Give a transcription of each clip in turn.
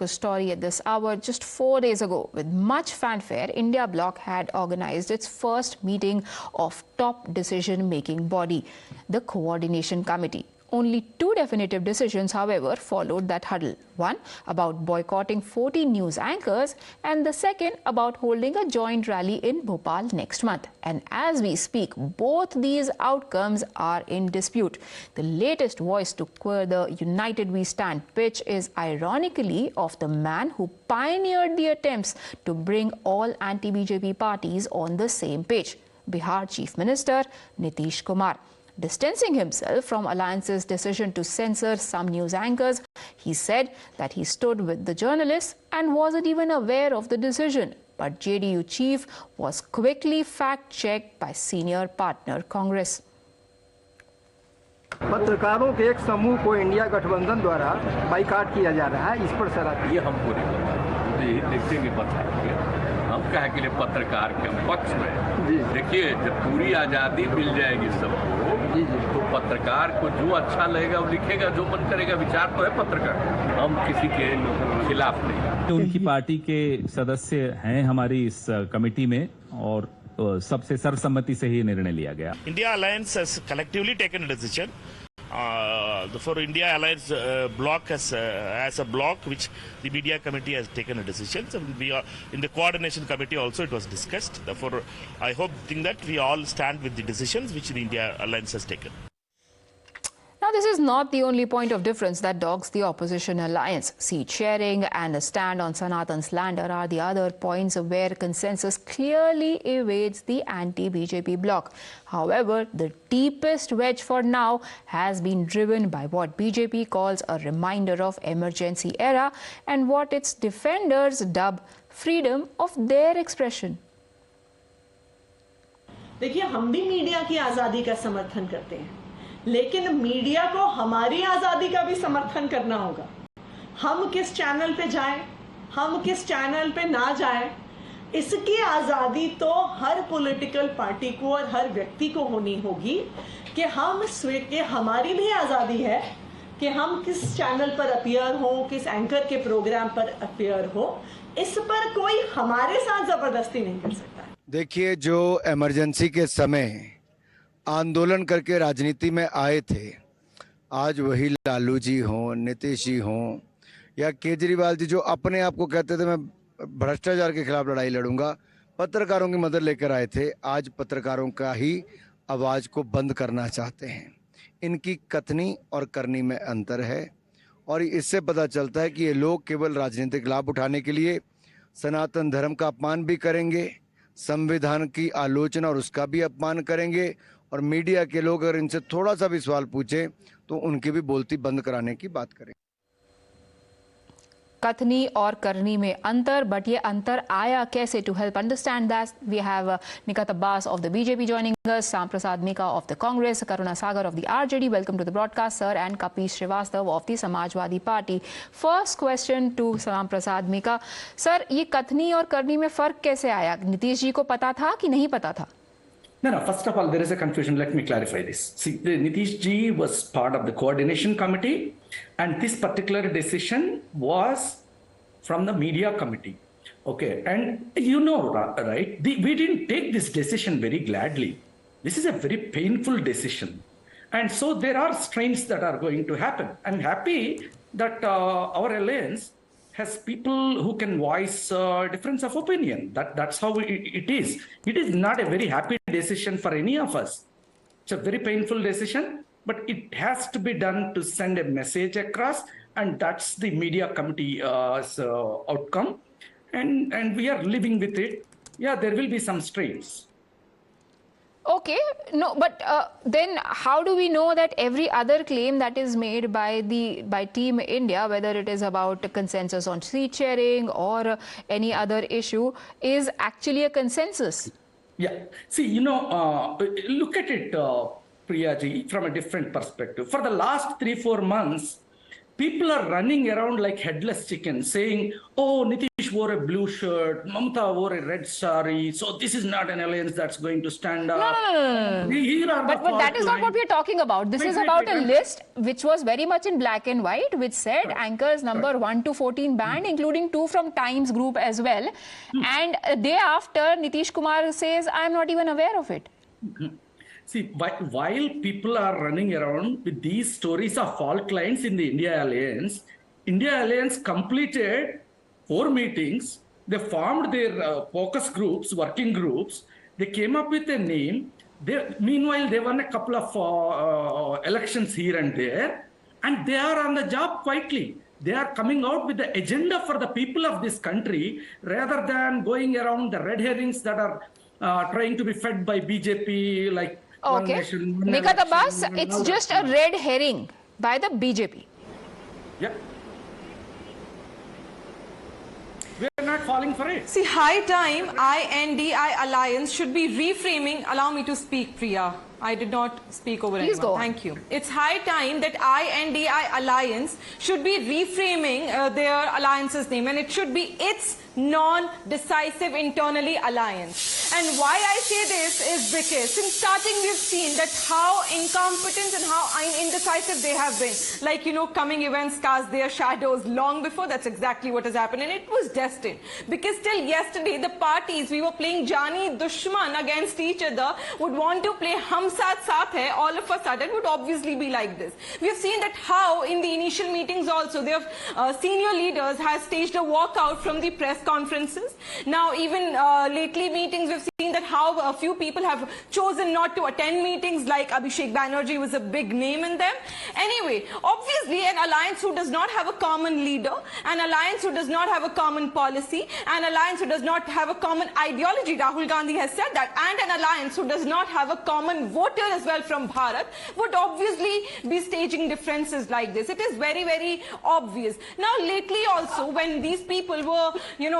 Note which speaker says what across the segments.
Speaker 1: focus story at this hour. Just 4 days ago, with much fanfare, India Bloc had organized its first meeting of top decision-making body, the Coordination Committee. Only 2 definitive decisions, however, followed that huddle. One about boycotting 40 news anchors, and the second about holding a joint rally in Bhopal next month. And as we speak, both these outcomes are in dispute. The latest voice to queer the United We Stand pitch is ironically of the man who pioneered the attempts to bring all anti-BJP parties on the same page, Bihar Chief Minister Nitish Kumar. Distancing himself from Alliance's decision to censor some news anchors, he said that he stood with the journalists and wasn't even aware of the decision. But JDU chief was quickly fact-checked by senior partner Congress.
Speaker 2: पत्रकारों के एक समूह को India गठबंधन द्वारा boycott किया जा रहा है, इस पर सर
Speaker 3: ये हमको नहीं पता, ये देखेंगे बताएंगे। हम कहे के लिए पत्रकार के पक्ष में देखिए, जब पूरी आज़ादी मिल जाएगी सबको, तो पत्रकार को जो अच्छा लगेगा वो लिखेगा, जो मन करेगा। विचार तो है पत्रकार, हम किसी के खिलाफ नहीं।
Speaker 4: उनकी पार्टी के सदस्य हैं हमारी इस कमेटी में, और सबसे सर्वसम्मति से ही निर्णय लिया गया।
Speaker 5: India alliance has collectively taken a decision. For India Alliance bloc as a bloc, which the media committee has taken a decision. So we are in the coordination committee also, it was discussed. Therefore, I think that we all stand with the decisions which the India Alliance has taken.
Speaker 1: Now, this is not the only point of difference that dogs the opposition alliance. Seat sharing and a stand on Sanatan slander are the other points where consensus clearly evades the anti-BJP bloc. However, the deepest wedge for now has been driven by what BJP calls a reminder of emergency era and what its defenders dub freedom of their expression.
Speaker 6: देखिए, हम भी media की आजादी का समर्थन करते हैं, लेकिन मीडिया को हमारी आजादी का भी समर्थन करना होगा। हम किस चैनल पे जाएं, हम किस चैनल पे ना जाएं, इसकी आजादी तो हर पॉलिटिकल पार्टी को और हर व्यक्ति को होनी होगी कि हमारी भी आजादी है कि हम किस चैनल पर अपीयर हो, किस एंकर के प्रोग्राम पर अपीयर हो। इस पर कोई हमारे साथ जबरदस्ती नहीं कर सकता।
Speaker 2: देखिए, जो इमरजेंसी के समय आंदोलन करके राजनीति में आए थे, आज वही लालू जी हों, नीतीश जी हों या केजरीवाल जी, जो अपने आप को कहते थे मैं भ्रष्टाचार के खिलाफ लड़ाई लड़ूंगा, पत्रकारों की मदद लेकर आए थे, आज पत्रकारों का ही आवाज़ को बंद करना चाहते हैं। इनकी कथनी और करनी में अंतर है, और इससे पता चलता है कि ये लोग केवल राजनीतिक लाभ उठाने के लिए सनातन धर्म का अपमान भी करेंगे, संविधान की आलोचना और उसका भी अपमान करेंगे, और मीडिया के लोग अगर इनसे थोड़ा सा भी सवाल पूछे तो उनकी भी बोलती बंद कराने की बात करें।
Speaker 1: कथनी और करनी में अंतर, बट ये अंतर आया कैसे? To help understand that, we have Nikat Abbas of the BJP joining us, Sam Prasad Mika of the Congress, Karuna Sagar of the RJD. Welcome to the broadcast, sir, and Kapish Srivastava of the Samajwadi Party. First question to Sam Prasad Mika, sir, ये कथनी और करनी में फर्क कैसे आया? नीतीश जी को पता था कि नहीं पता था?
Speaker 7: No, first of all, there is a confusion. Let me clarify this. See, Nitish ji was part of the coordination committee, and this particular decision was from the media committee. Okay, and you know, right, we didn't take this decision very gladly. This is a very painful decision. And so there are strains that are going to happen. I'm happy that our alliance has people who can voice difference of opinion. That's how it is. It is not a very happy decision for any of us. It's a very painful decision, but it has to be done to send a message across, and that's the media committee's outcome. And we are living with it. Yeah, there will be some strains.
Speaker 1: Okay, no, but then how do we know that every other claim that is made by Team India, whether it is about consensus on seat sharing or any other issue, is actually a consensus?
Speaker 7: Yeah, see, look at it, Priyaji, from a different perspective. For the last 3-4 months, people are running around like headless chickens saying, oh, Nitish wore a blue shirt, Mamata wore a red sari. So this is not an alliance that's going to stand up.
Speaker 1: No.
Speaker 7: Here are the
Speaker 1: But that is not what we are talking about. This is about a list which was very much in black and white, which said anchors number 1 to 14 banned, including 2 from Times Group as well. And a day after, Nitish Kumar says, I am not even aware of it.
Speaker 7: See, while people are running around with these stories of fault lines in the India Alliance completed 4 meetings. They formed their focus groups, working groups. They came up with a name. Meanwhile, they won a couple of elections here and there, and they are on the job quietly. They are coming out with the agenda for the people of this country rather than going around the red herrings that are trying to be fed by BJP, like one nation, one
Speaker 1: Nikat
Speaker 7: election,
Speaker 1: Abbas,
Speaker 7: one
Speaker 1: it's
Speaker 7: election.
Speaker 1: just a red herring by the BJP.
Speaker 7: Yep. We are not falling for it.
Speaker 8: See, high time I.N.D.I. alliance should be reframing. Allow me to speak, Priya. I did not speak over
Speaker 1: Please
Speaker 8: anyone.
Speaker 1: go on.
Speaker 8: Thank you. It's high time that I.N.D.I. alliance should be reframing their alliance's name, and it should be its non-decisive internally alliance. And why I say this is because since starting we've seen that how incompetent and how indecisive they have been. Like, you know, coming events cast their shadows long before. That's exactly what has happened, and it was destined. Because till yesterday, the parties, we were playing Jani Dushman against each other, would want to play Hum Saath Saath Hai, all of a sudden would obviously be like this. We have seen that how in the initial meetings also, their senior leaders has staged a walkout from the press conferences. Now, even lately meetings, we've seen that how a few people have chosen not to attend meetings, like Abhishek Banerjee was a big name in them. Anyway, obviously an alliance who does not have a common leader, an alliance who does not have a common policy, an alliance who does not have a common ideology, Rahul Gandhi has said that, and an alliance who does not have a common voter as well from Bharat, would obviously be staging differences like this. It is very, very obvious. Now, lately also, when these people were, you know,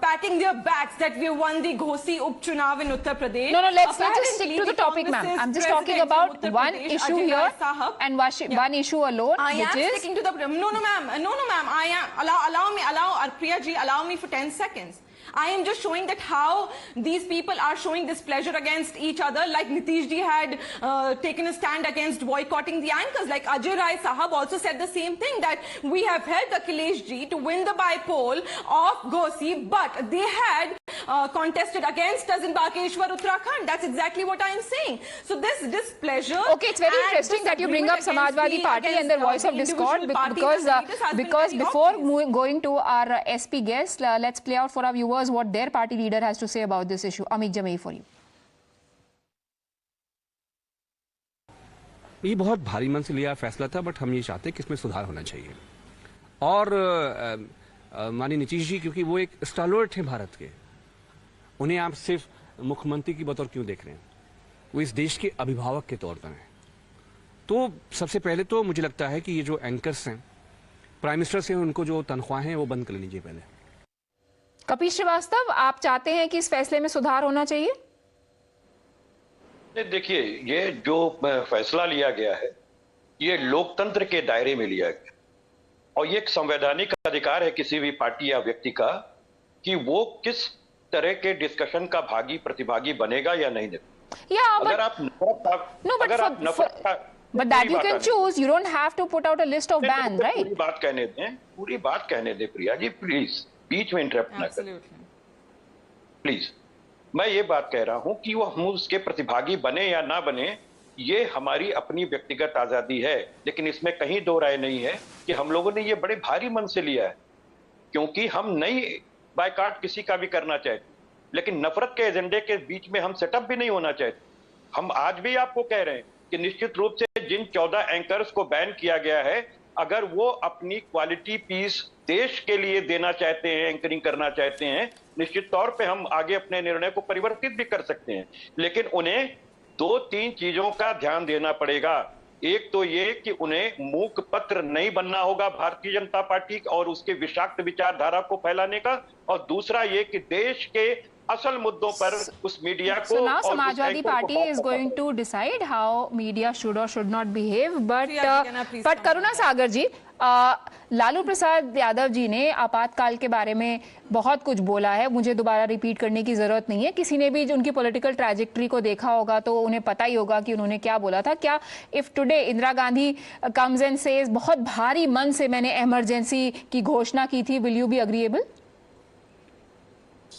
Speaker 8: patting their backs that we won the Ghosi Upchunav in Uttar Pradesh.
Speaker 1: No, let's just stick to the topic, ma'am. I'm just talking about one issue here and one issue alone, which is...
Speaker 8: sticking to the... No, ma'am. I am... Allow Priya ji, allow me for 10 seconds. I am just showing that how these people are showing displeasure against each other, like Nitish ji had taken a stand against boycotting the anchors, like Ajay Rai Sahab also said the same thing, that we have helped Akhilesh ji to win the by-poll of Ghosi, but they had contested against us in Bakeshwar, Uttarakhand. That's exactly what I am saying. So this displeasure...
Speaker 1: Okay, it's very interesting that you bring up Samajwadi Party and their voice of discord, because before going to our SP guest, let's play out for our viewers what their party leader has to say about this issue. Amit Jamei for you.
Speaker 9: ये बहुत भारी मन से लिया फैसला था, but हम ये चाहते हैं कि इसमें सुधार होना चाहिए। और माननीय नीतीश जी, क्योंकि वो एक स्टालवर्ट हैं भारत के, उन्हें आप सिर्फ मुख्यमंत्री की बतौर क्यों देख रहे हैं? वो इस देश के अभिभावक के तौर पर हैं। तो सबसे पहले तो मुझे लगता है कि ये जो एंकर्स हैं, प्राइम मिनिस्टर से उनको जो तनख्वाह हैं वो बंद कर लीजिए पहले।
Speaker 1: कपिश श्रीवास्तव, आप चाहते हैं कि इस फैसले में सुधार होना चाहिए?
Speaker 10: देखिए, ये जो फैसला लिया गया है, ये लोकतंत्र के दायरे में लिया गया, और ये एक संवैधानिक अधिकार है किसी भी पार्टी या व्यक्ति का कि वो किस तरह के डिस्कशन का प्रतिभागी बनेगा या नहीं बनेगा। अगर आप
Speaker 1: But that you can choose. You don't have to put out a list of bans, right?
Speaker 10: पूरी बात कहने दें प्रिया जी, प्लीज बीच में इंटरप्ट ना करें प्लीज। मैं ये बात कह रहा हूं कि वो हम उसके प्रतिभागी बने या ना बने, ये हमारी अपनी व्यक्तिगत आजादी है, लेकिन इसमें कहीं दो राय नहीं है कि हम लोगों ने ये बड़े भारी मन से लिया है, क्योंकि हम नई बायकॉट किसी का भी करना चाहते, लेकिन नफरत के एजेंडे के बीच में हम सेटअप भी नहीं होना चाहते। हम आज भी आपको कह रहे हैं कि निश्चित रूप से जिन 14 एंकर्स को बैन किया गया है, अगर वो अपनी क्वालिटी पीस देश के लिए देना चाहते हैं, एंकरिंग करना चाहते हैं, निश्चित तौर पे हम आगे अपने निर्णय को परिवर्तित भी कर सकते हैं, लेकिन उन्हें 2-3 चीजों का ध्यान देना पड़ेगा। एक तो ये कि उन्हें मूक पत्र नहीं बनना होगा भारतीय जनता पार्टी और उसके विषाक्त विचारधारा को फैलाने का, और दूसरा ये कि देश के असल मुद्दों पर उस मीडिया को...
Speaker 1: So now Samajwadi Party is going to decide how media should or should not behave, but Karuna Sagar ji, Lalu Prasad Yadav ji ने आपातकाल के बारे में बहुत कुछ बोला है, मुझे दोबारा रिपीट करने की जरूरत नहीं है। किसी ने भी उनकी पॉलिटिकल ट्रैजेक्टरी को देखा होगा तो उन्हें पता ही होगा कि उन्होंने क्या बोला था। क्या if today Indira Gandhi comes and says बहुत भारी मन से मैंने इमरजेंसी की घोषणा की थी, will you be agreeable?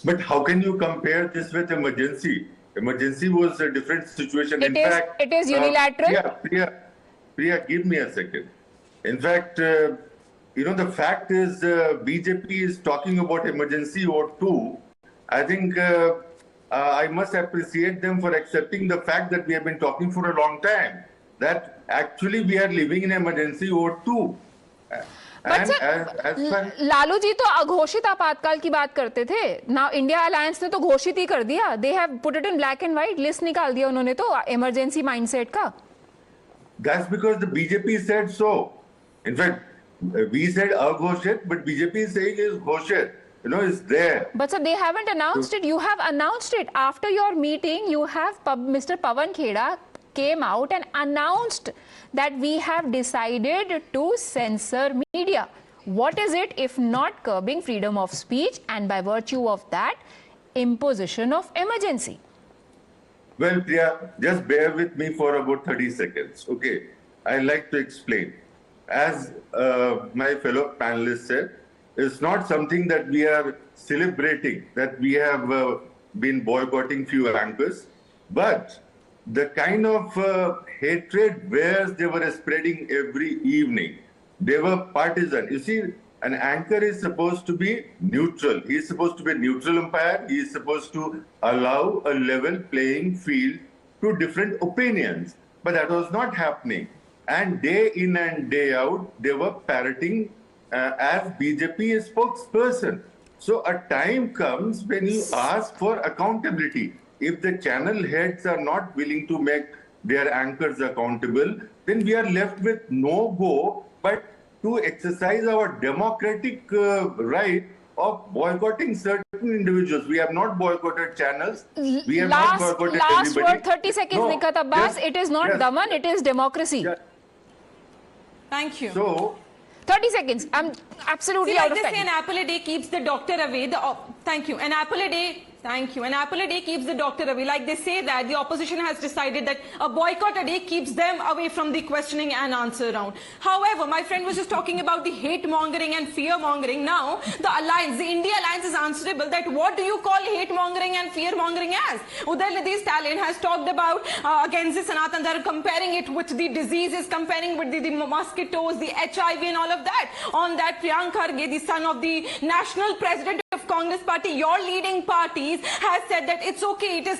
Speaker 11: But how can you compare this with emergency? Emergency was a different situation. In fact,
Speaker 1: it is unilateral.
Speaker 11: Priya, give me a second. In fact, the fact is BJP is talking about emergency vote too. I think I must appreciate them for accepting the fact that we have been talking for a long time, that actually we are living in emergency vote too.
Speaker 1: Lalu ji तो अघोषित आपातकाल की बात करते थे ना, India alliance ने तो घोषित ही कर दिया। They have put it in black and white, list निकाल दिया उन्होंने तो इमरजेंसी माइंडसेट का।
Speaker 11: That's because the BJP said so. In fact, we said aghoshet, but BJP is saying is ghoshet. It's there.
Speaker 1: But sir, they haven't announced it. You have announced it. After your meeting, you have Mr. Pawan Kheda came out and announced that we have decided to censor media. What is it if not curbing freedom of speech and by virtue of that, imposition of emergency?
Speaker 11: Well, Priya, just bear with me for about 30 seconds. Okay, I'd like to explain. As my fellow panelists said, it's not something that we are celebrating, that we have been boycotting few anchors, but the kind of hatred wares they were spreading every evening, they were partisan. You see, an anchor is supposed to be neutral. He is supposed to be a neutral umpire. He is supposed to allow a level playing field to different opinions. But that was not happening. And day in and day out, they were parroting as BJP spokesperson. So a time comes when you ask for accountability. If the channel heads are not willing to make their anchors accountable, then we are left with no go but to exercise our democratic right of boycotting certain individuals. We have not boycotted channels. We have not boycotted
Speaker 1: last
Speaker 11: everybody.
Speaker 1: Word, 30 seconds, no, Nikat Abbas. It is not Daman, it is democracy.
Speaker 8: Thank you.
Speaker 11: So,
Speaker 1: 30 seconds. I'm absolutely out of time.
Speaker 8: Like they say, an apple a day keeps the doctor away. Thank you. An apple a day. Thank you. An apple a day keeps the doctor away. Like they say that the opposition has decided that a boycott a day keeps them away from the questioning and answer round. However, my friend was just talking about the hate mongering and fear mongering. Now, the alliance, the India alliance is answerable that what do you call hate mongering and fear mongering as? Udayalidhi Stalin has talked about against the Sanatan Dharma, comparing it with the diseases, comparing with the mosquitoes, the HIV and all of that. On that, Priyank Kharge, the son of the national president of Congress party, your leading parties, has said that it's okay. It is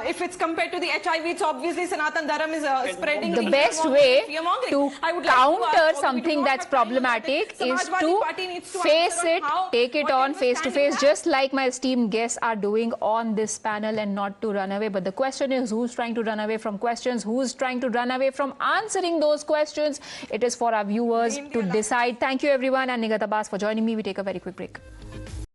Speaker 8: if it's compared to the HIV, it's obviously Sanatan Dharma is spreading.
Speaker 1: The best way to counter something that's problematic is to face it, take it on face to face, just like my esteemed guests are doing on this panel, and not to run away. But the question is, who's trying to run away from questions? Who's trying to run away from answering those questions? It is for our viewers to decide. Thank you, everyone, and Nigat Abbas for joining me. We take a very quick break.